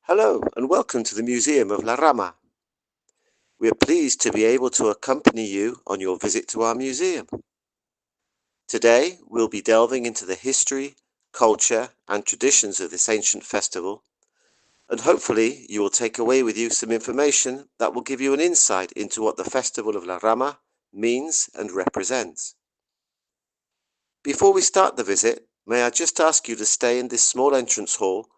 Hello and welcome to the Museum of La Rama. We are pleased to be able to accompany you on your visit to our museum. Today we'll be delving into the history, culture and traditions of this ancient festival, and hopefully you will take away with you some information that will give you an insight into what the Festival of La Rama means and represents. Before we start the visit, may I just ask you to stay in this small entrance hall.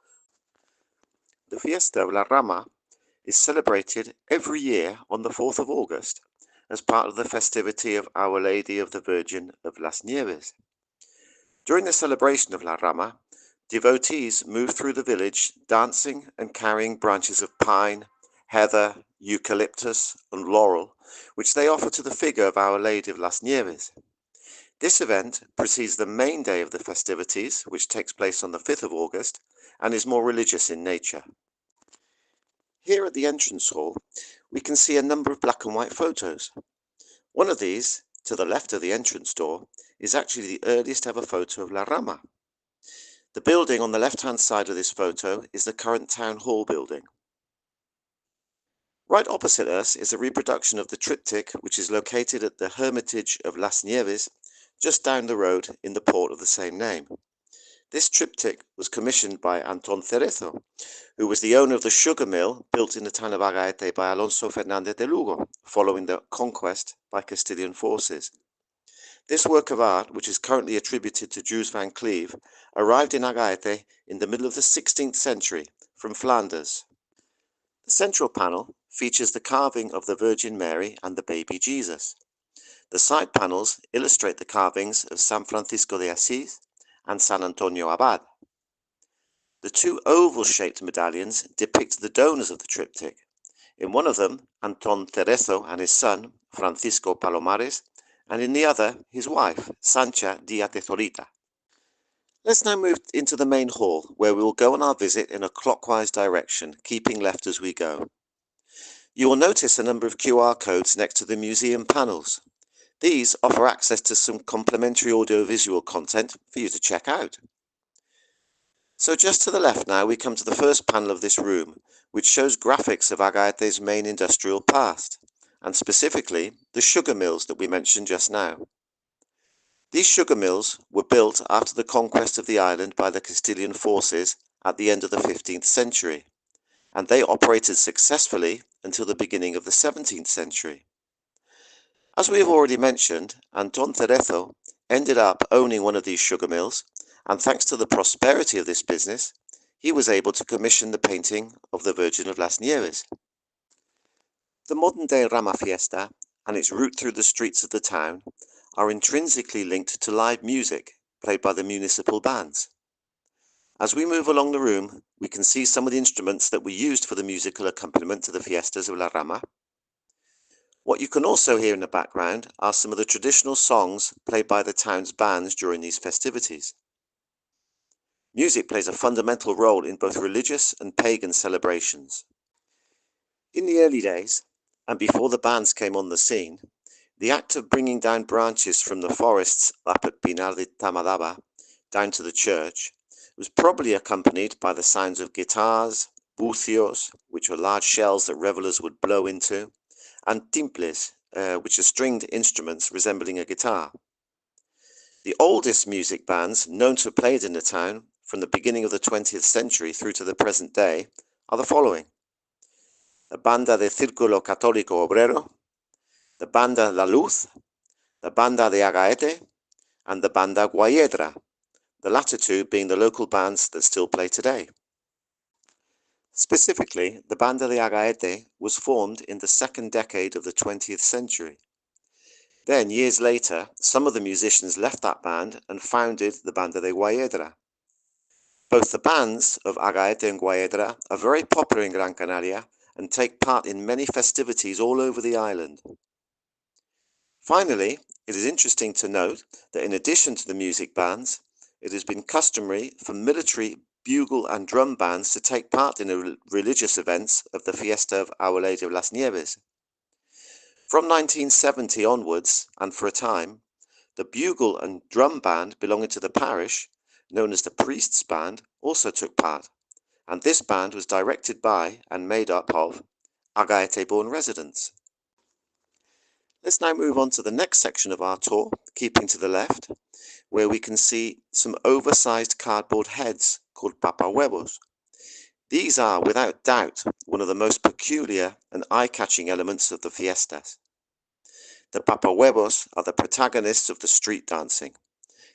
The Fiesta of La Rama is celebrated every year on the 4th of August as part of the festivity of Our Lady of the Virgin of Las Nieves. During the celebration of La Rama, devotees move through the village dancing and carrying branches of pine, heather, eucalyptus and laurel, which they offer to the figure of Our Lady of Las Nieves. This event precedes the main day of the festivities, which takes place on the 5th of August and is more religious in nature. Here at the entrance hall, we can see a number of black and white photos. One of these, to the left of the entrance door, is actually the earliest ever photo of La Rama. The building on the left-hand side of this photo is the current town hall building. Right opposite us is a reproduction of the triptych, which is located at the Hermitage of Las Nieves, just down the road in the port of the same name. This triptych was commissioned by Antón Cerezo, who was the owner of the sugar mill built in the town of Agaete by Alonso Fernández de Lugo, following the conquest by Castilian forces. This work of art, which is currently attributed to Jules van Cleve, arrived in Agaete in the middle of the 16th century from Flanders. The central panel features the carving of the Virgin Mary and the baby Jesus. The side panels illustrate the carvings of San Francisco de Asís and San Antonio Abad. The two oval-shaped medallions depict the donors of the triptych. In one of them, Antón Cerezo and his son, Francisco Palomares, and in the other, his wife, Sancha Díaz de Zorita. Let's now move into the main hall, where we will go on our visit in a clockwise direction, keeping left as we go. You will notice a number of QR codes next to the museum panels. These offer access to some complimentary audiovisual content for you to check out. So just to the left now, we come to the first panel of this room, which shows graphics of Agaete's main industrial past, and specifically the sugar mills that we mentioned just now. These sugar mills were built after the conquest of the island by the Castilian forces at the end of the 15th century, and they operated successfully until the beginning of the 17th century. As we have already mentioned, Antón Cerezo ended up owning one of these sugar mills, and thanks to the prosperity of this business, he was able to commission the painting of the Virgin of Las Nieves. The modern-day Rama Fiesta and its route through the streets of the town are intrinsically linked to live music played by the municipal bands. As we move along the room, we can see some of the instruments that were used for the musical accompaniment to the fiestas of La Rama. What you can also hear in the background are some of the traditional songs played by the town's bands during these festivities. Music plays a fundamental role in both religious and pagan celebrations. In the early days, and before the bands came on the scene, the act of bringing down branches from the forests up at Pinar de Tamadaba down to the church was probably accompanied by the sounds of guitars, bucios, which were large shells that revelers would blow into, and timples, which are stringed instruments resembling a guitar. The oldest music bands known to have played in the town from the beginning of the 20th century through to the present day are the following: the Banda de Círculo Católico Obrero, the Banda La Luz, the Banda de Agaete, and the Banda Guayedra, the latter two being the local bands that still play today. Specifically, the Banda de Agaete was formed in the second decade of the 20th century. Then, years later, some of the musicians left that band and founded the Banda de Guayedra. Both the bands of Agaete and Guayedra are very popular in Gran Canaria and take part in many festivities all over the island. Finally, it is interesting to note that in addition to the music bands, it has been customary for military bugle and drum bands to take part in the religious events of the Fiesta of Our Lady of Las Nieves. From 1970 onwards, and for a time, the bugle and drum band belonging to the parish, known as the priest's band, also took part, and this band was directed by and made up of Agaete-born residents. Let's now move on to the next section of our tour, keeping to the left, where we can see some oversized cardboard heads called papahuevos. These are, without doubt, one of the most peculiar and eye-catching elements of the fiestas. The papahuevos are the protagonists of the street dancing.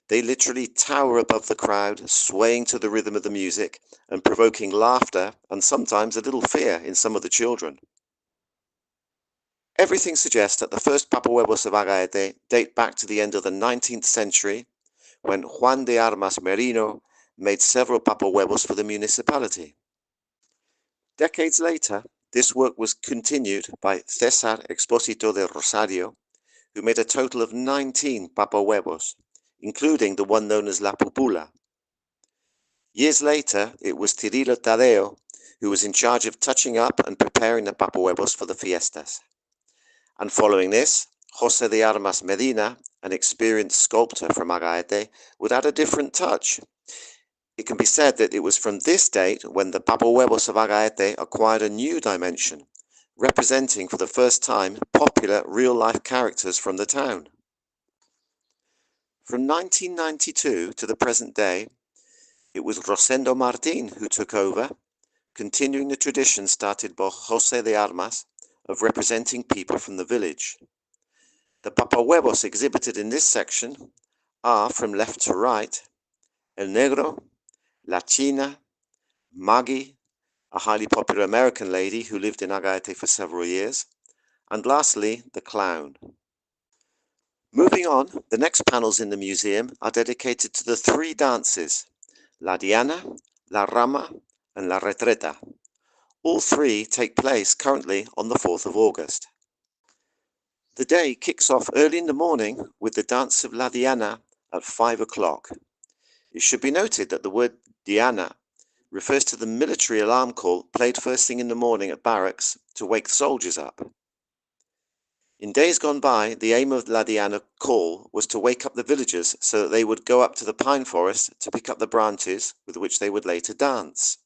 They literally tower above the crowd, swaying to the rhythm of the music and provoking laughter and sometimes a little fear in some of the children. Everything suggests that the first papahuevos of Agaete date back to the end of the 19th century, when Juan de Armas Merino made several papahuevos for the municipality. Decades later, this work was continued by César Expósito de Rosario, who made a total of 19 papahuevos, including the one known as La Pupula. Years later, it was Cirilo Tadeo who was in charge of touching up and preparing the papahuevos for the fiestas. And following this, José de Armas Medina, an experienced sculptor from Agaete, would add a different touch. It can be said that it was from this date when the papahuevos of Agaete acquired a new dimension, representing for the first time popular real-life characters from the town. From 1992 to the present day, it was Rosendo Martín who took over, continuing the tradition started by José de Armas of representing people from the village. The papahuevos exhibited in this section are, from left to right, El Negro, La China, Maggie, a highly popular American lady who lived in Agaete for several years, and lastly, the Clown. Moving on, the next panels in the museum are dedicated to the three dances, La Diana, La Rama, and La Retreta. All three take place currently on the 4th of August. The day kicks off early in the morning with the dance of La Diana at 5 o'clock. It should be noted that the word Diana refers to the military alarm call played first thing in the morning at barracks to wake soldiers up. In days gone by, the aim of La Diana call was to wake up the villagers so that they would go up to the pine forest to pick up the branches with which they would later dance.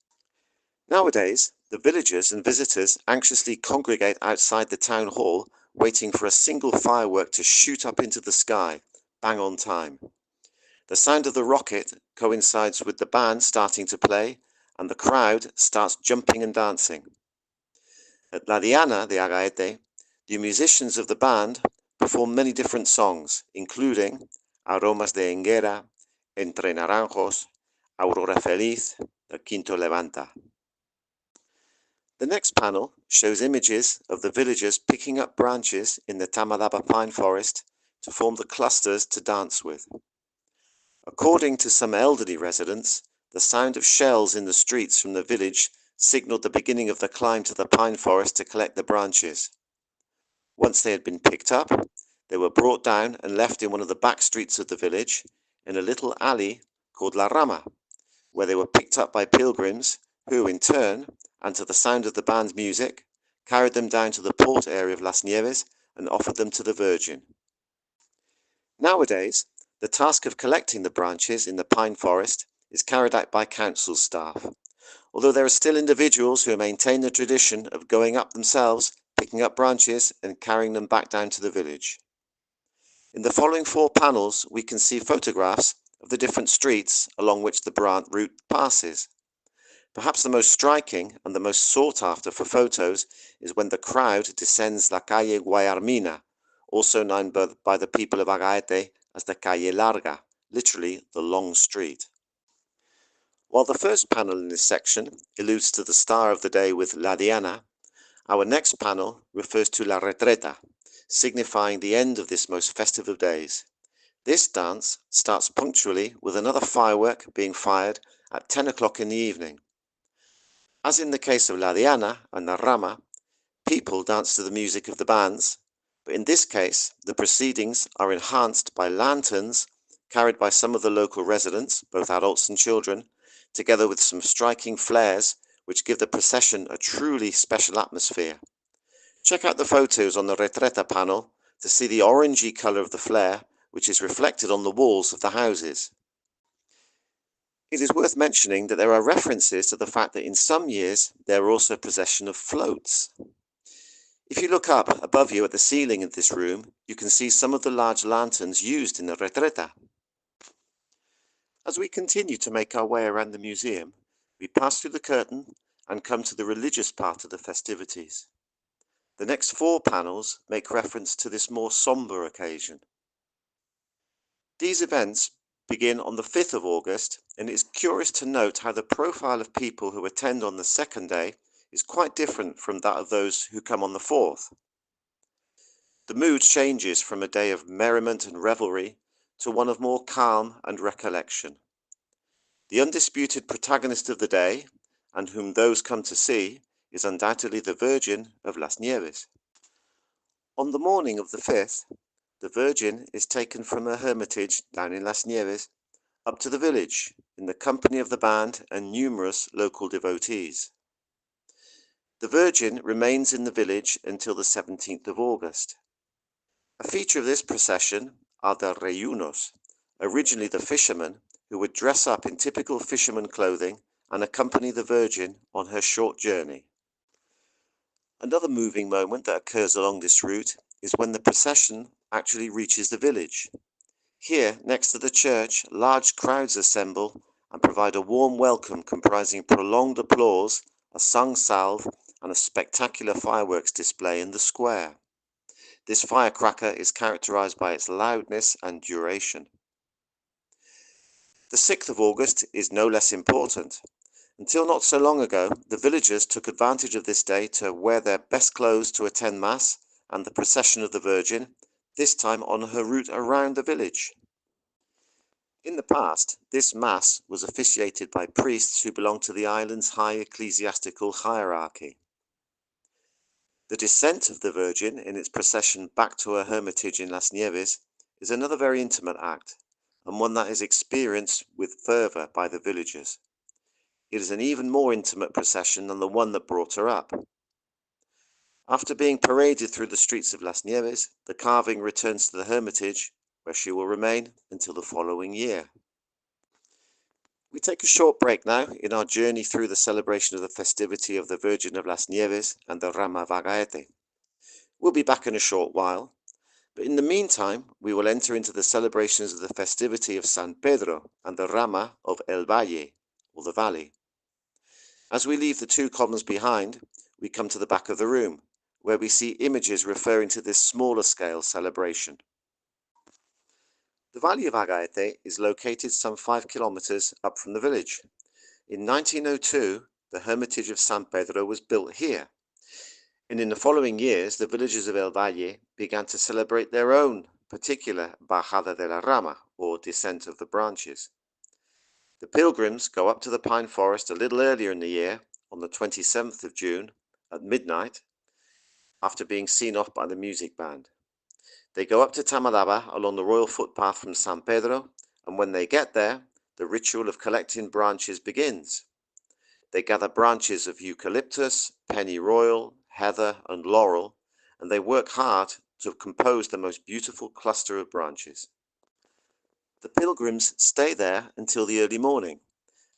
Nowadays, the villagers and visitors anxiously congregate outside the town hall, waiting for a single firework to shoot up into the sky, bang on time. The sound of the rocket coincides with the band starting to play, and the crowd starts jumping and dancing. At La Diana de Agaete, the musicians of the band perform many different songs, including Aromas de Higuera, Entre Naranjos, Aurora Feliz, El Quinto Levanta. The next panel shows images of the villagers picking up branches in the Tamadaba pine forest to form the clusters to dance with. According to some elderly residents, the sound of shells in the streets from the village signaled the beginning of the climb to the pine forest to collect the branches. Once they had been picked up, they were brought down and left in one of the back streets of the village, in a little alley called La Rama, where they were picked up by pilgrims who, in turn, and to the sound of the band's music, carried them down to the port area of Las Nieves and offered them to the Virgin. Nowadays, the task of collecting the branches in the pine forest is carried out by council staff, although there are still individuals who maintain the tradition of going up themselves, picking up branches and carrying them back down to the village. In the following 4 panels, we can see photographs of the different streets along which the branch route passes. Perhaps the most striking and the most sought after for photos is when the crowd descends La Calle Guayarmina, also known by the people of Agaete as the Calle Larga, literally the long street. While the first panel in this section alludes to the star of the day with La Diana, our next panel refers to La Retreta, signifying the end of this most festive of days. This dance starts punctually with another firework being fired at 10 o'clock in the evening. As in the case of La Diana and La Rama, people dance to the music of the bands, but in this case, the proceedings are enhanced by lanterns carried by some of the local residents, both adults and children, together with some striking flares which give the procession a truly special atmosphere. Check out the photos on the Retreta panel to see the orangey colour of the flare, which is reflected on the walls of the houses. It is worth mentioning that there are references to the fact that in some years there are also procession of floats. If you look up above you at the ceiling of this room, you can see some of the large lanterns used in the retreta. As we continue to make our way around the museum, we pass through the curtain and come to the religious part of the festivities. The next 4 panels make reference to this more sombre occasion. These events begin on the 5th of August, and it is curious to note how the profile of people who attend on the second day is quite different from that of those who come on the 4th. The mood changes from a day of merriment and revelry to one of more calm and recollection. The undisputed protagonist of the day, and whom those come to see, is undoubtedly the Virgin of Las Nieves. On the morning of the 5th, the Virgin is taken from her hermitage down in Las Nieves up to the village in the company of the band and numerous local devotees. The Virgin remains in the village until the 17th of August. A feature of this procession are the reyunos, originally the fishermen who would dress up in typical fisherman clothing and accompany the Virgin on her short journey. Another moving moment that occurs along this route is when the procession actually reaches the village. Here, next to the church, large crowds assemble and provide a warm welcome comprising prolonged applause, a sung salve, and a spectacular fireworks display in the square. This firecracker is characterized by its loudness and duration. The 6th of August is no less important. Until not so long ago, the villagers took advantage of this day to wear their best clothes to attend Mass and the procession of the Virgin, this time on her route around the village. In the past, this Mass was officiated by priests who belonged to the island's high ecclesiastical hierarchy. The descent of the Virgin in its procession back to her hermitage in Las Nieves is another very intimate act, and one that is experienced with fervour by the villagers. It is an even more intimate procession than the one that brought her up. After being paraded through the streets of Las Nieves, the carving returns to the hermitage, where she will remain until the following year. We take a short break now in our journey through the celebration of the festivity of the Virgin of Las Nieves and the Rama of Agaete. We'll be back in a short while, but in the meantime, we will enter into the celebrations of the festivity of San Pedro and the Rama of El Valle, or the Valley. As we leave the 2 columns behind, we come to the back of the room, where we see images referring to this smaller scale celebration. The Valley of Agaete is located some 5 kilometers up from the village. In 1902, the Hermitage of San Pedro was built here, and in the following years, the villagers of El Valle began to celebrate their own particular Bajada de la Rama, or descent of the branches. The pilgrims go up to the pine forest a little earlier in the year, on the 27th of June, at midnight, after being seen off by the music band. They go up to Tamalaba along the royal footpath from San Pedro, and when they get there, the ritual of collecting branches begins. They gather branches of eucalyptus, pennyroyal, heather, and laurel, and they work hard to compose the most beautiful cluster of branches. The pilgrims stay there until the early morning,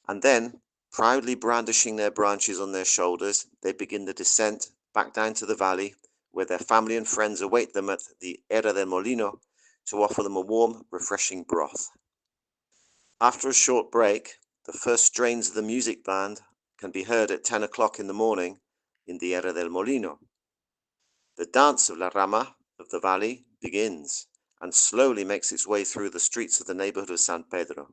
and then, proudly brandishing their branches on their shoulders, they begin the descent back down to the valley, where their family and friends await them at the Era del Molino to offer them a warm, refreshing broth. After a short break, the first strains of the music band can be heard at 10 o'clock in the morning in the Era del Molino. The dance of La Rama of the valley begins and slowly makes its way through the streets of the neighborhood of San Pedro.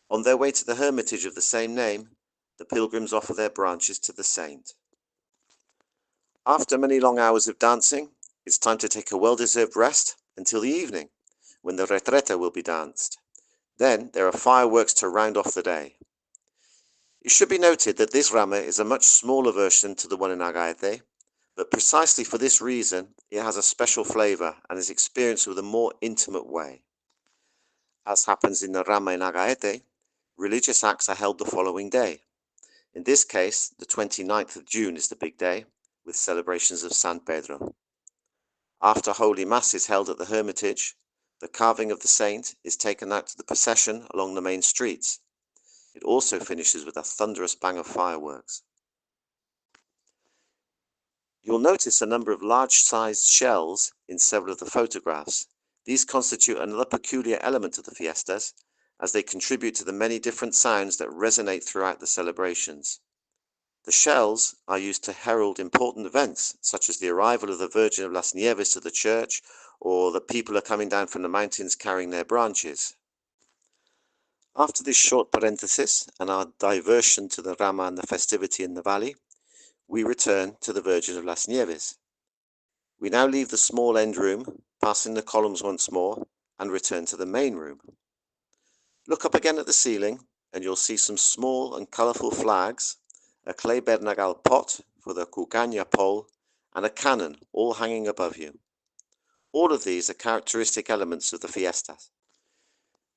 On their way to the hermitage of the same name, the pilgrims offer their branches to the saint. After many long hours of dancing, it's time to take a well-deserved rest until the evening, when the retreta will be danced. Then there are fireworks to round off the day. It should be noted that this Rama is a much smaller version to the one in Agaete, but precisely for this reason, it has a special flavour and is experienced with a more intimate way. As happens in the Rama in Agaete, religious acts are held the following day. In this case, the 29th of June is the big day, with celebrations of San Pedro. After Holy Mass is held at the Hermitage, the carving of the saint is taken out to the procession along the main streets. It also finishes with a thunderous bang of fireworks. You'll notice a number of large-sized shells in several of the photographs. These constitute another peculiar element of the fiestas, as they contribute to the many different sounds that resonate throughout the celebrations. The shells are used to herald important events, such as the arrival of the Virgin of las Nieves to the church, or that people are coming down from the mountains carrying their branches. After this short parenthesis and our diversion to the Rama and the festivity in the valley, we return to the Virgin of las Nieves. We now leave the small end room, passing the columns once more, and return to the main room. Look up again at the ceiling, and you'll see some small and colourful flags, a clay bernagal pot for the cucaña pole, and a cannon, all hanging above you. All of these are characteristic elements of the fiestas.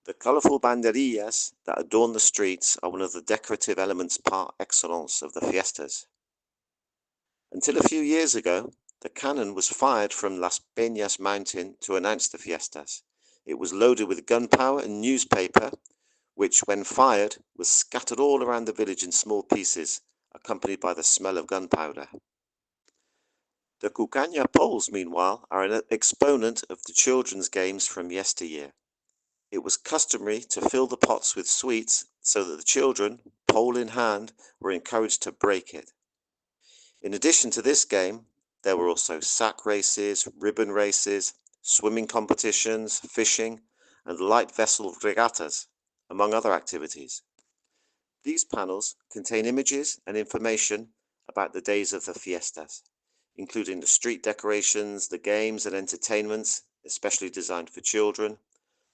The colourful banderillas that adorn the streets are one of the decorative elements par excellence of the fiestas. Until a few years ago, the cannon was fired from Las Peñas mountain to announce the fiestas. It was loaded with gunpowder and newspaper, which, when fired, was scattered all around the village in small pieces, accompanied by the smell of gunpowder. The cucaña poles, meanwhile, are an exponent of the children's games from yesteryear. It was customary to fill the pots with sweets so that the children, pole in hand, were encouraged to break it. In addition to this game, there were also sack races, ribbon races, swimming competitions, fishing, and light vessel regattas, among other activities. These panels contain images and information about the days of the fiestas, including the street decorations, the games and entertainments, especially designed for children,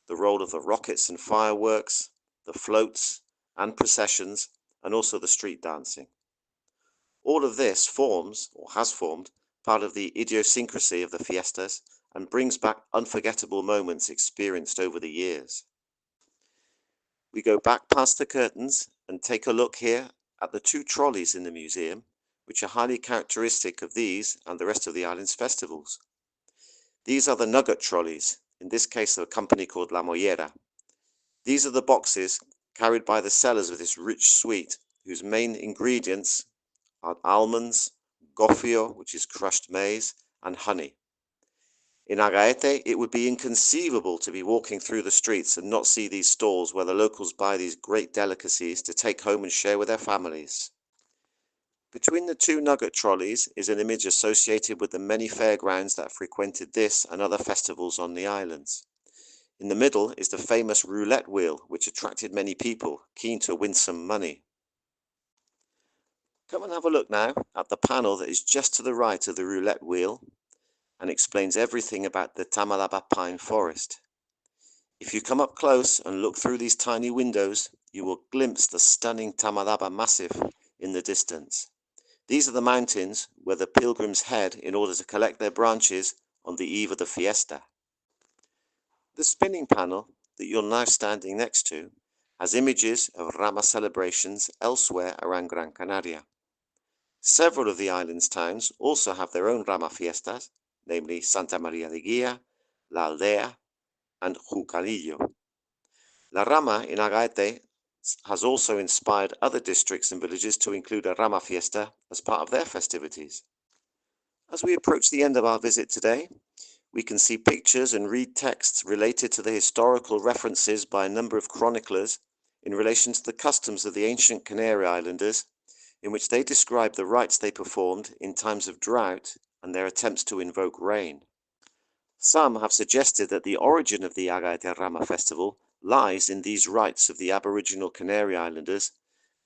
the role of the rockets and fireworks, the floats and processions, and also the street dancing. All of this forms, or has formed, part of the idiosyncrasy of the fiestas and brings back unforgettable moments experienced over the years. We go back past the curtains and take a look here at the two trolleys in the museum, which are highly characteristic of these and the rest of the island's festivals. These are the nugget trolleys, in this case of a company called La Mollera. These are the boxes carried by the sellers of this rich sweet, whose main ingredients are almonds, gofio, which is crushed maize, and honey. In Agaete, it would be inconceivable to be walking through the streets and not see these stalls where the locals buy these great delicacies to take home and share with their families. Between the two nugget trolleys is an image associated with the many fairgrounds that frequented this and other festivals on the islands. In the middle is the famous roulette wheel, which attracted many people keen to win some money. Come and have a look now at the panel that is just to the right of the roulette wheel and explains everything about the Tamalaba pine forest. If you come up close and look through these tiny windows, you will glimpse the stunning Tamalaba massif in the distance. These are the mountains where the pilgrims head in order to collect their branches on the eve of the fiesta. The spinning panel that you're now standing next to has images of Rama celebrations elsewhere around Gran Canaria. Several of the island's towns also have their own Rama fiestas, namely Santa Maria de Guia, La Aldea, and Jucalillo. La Rama in Agaete has also inspired other districts and villages to include a Rama fiesta as part of their festivities. As we approach the end of our visit today, we can see pictures and read texts related to the historical references by a number of chroniclers in relation to the customs of the ancient Canary Islanders, in which they describe the rites they performed in times of drought and their attempts to invoke rain. Some have suggested that the origin of the Agaete Rama festival lies in these rites of the Aboriginal Canary Islanders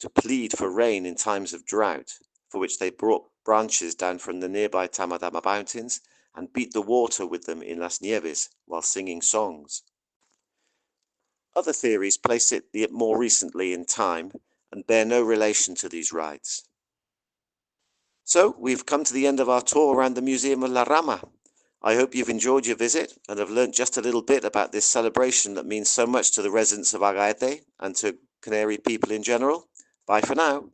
to plead for rain in times of drought, for which they brought branches down from the nearby Tamadama mountains and beat the water with them in Las Nieves while singing songs. Other theories place it more recently in time and bear no relation to these rites. So we've come to the end of our tour around the Museum of La Rama. I hope you've enjoyed your visit and have learnt just a little bit about this celebration that means so much to the residents of Agaete and to Canary people in general. Bye for now.